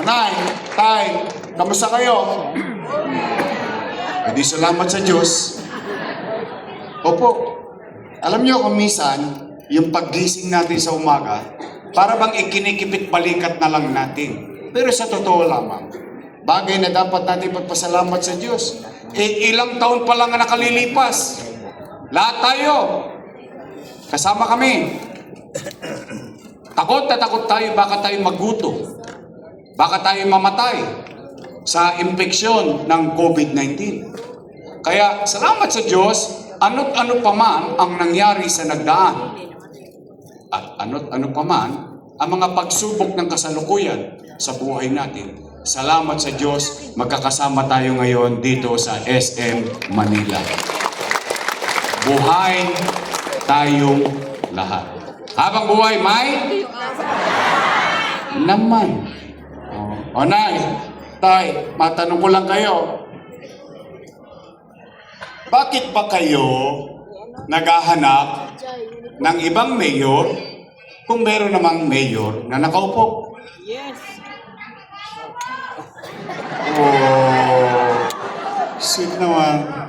Nay, Tay, kamusta kayo? E di salamat sa Diyos. Opo, alam niyo kung minsan, yung paggising natin sa umaga, para bang ikinikipit balikat na lang natin. Pero sa totoo lamang, bagay na dapat natin pagpasalamat sa Diyos. Ilang taon pa lang ang nakalilipas. Lahat tayo. Kasama kami. Takot na takot tayo, baka tayo magutom. Baka tayo mamatay sa impeksyon ng COVID-19. Kaya salamat sa Diyos, ano't ano pa man ang nangyari sa nagdaan. At ano't ano pa man ang mga pagsubok ng kasalukuyan sa buhay natin. Salamat sa Diyos, magkakasama tayo ngayon dito sa SM Manila. Buhay tayong lahat. Habang buhay, may? Naman. O Nay, Tay, matanong ko lang kayo. Bakit ba kayo naghahanap ng ibang mayor kung meron namang mayor na nakaupo? Yes. Oh, sweet naman.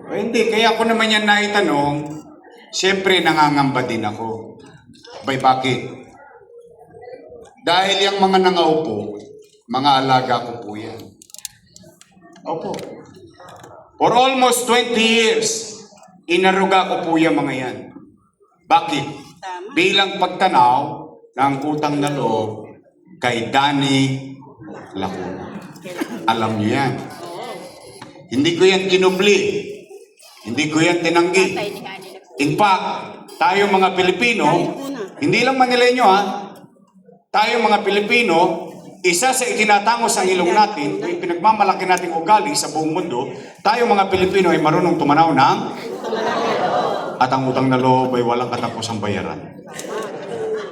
O hindi, kaya ako naman yan naitanong, siyempre nangangamba din ako. Bay, bakit? Dahil yung mga nangaupo, mga alaga ko po yan. Opo. For almost 20 years, inaruga ko po yung mga yan. Bakit? Tama. Bilang pagtanaw ng utang na loob kay Danny Lacuna. Alam niyo yan. Hindi ko yan kinubli. Hindi ko yan tinanggi. In fact, tayo mga Pilipino, hindi lang Manileño ha, tayo mga Pilipino, isa sa itinatangos sa ilong natin, yung pinagmamalaki nating ugali sa buong mundo, tayo mga Pilipino ay marunong tumanaw ng at ang utang na loob ay walang katapusang bayaran.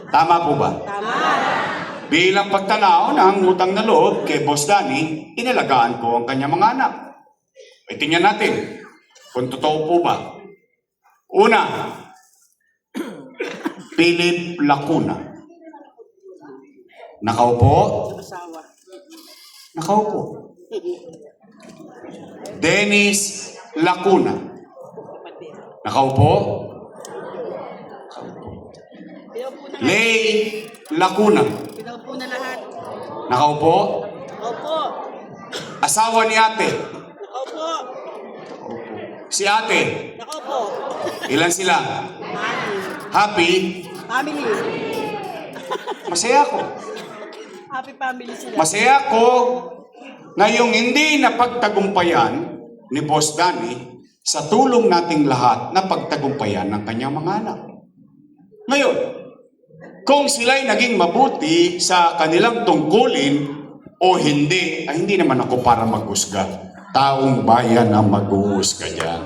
Tama po ba? Tama. Bilang pagtanaw ng utang na loob kay Boss Danny, inalagaan ko ang kanyang mga anak. Ay tingnan natin kung totoo po ba. Una, Philip Lacuna. Nakaupo? Asawa. Nakaupo. Dennis Lacuna. Nakaupo? Pinaupo na lahat. Lay Lacuna. Pinaupo na lahat. Nakaupo? Opo. Asawa ni ate. Nakaupo. Si ate. Nakaupo. Ilan sila? Happy? Family. Masaya ako. Happy family sila. Masaya ako na yung hindi napagtagumpayan ni Boss Danny sa tulong nating lahat na pagtagumpayan ng kanyang mga anak. Ngayon, kung sila'y naging mabuti sa kanilang tungkulin o hindi, ay hindi naman ako para maghusga. Taong bayan ang mag-uusga dyan.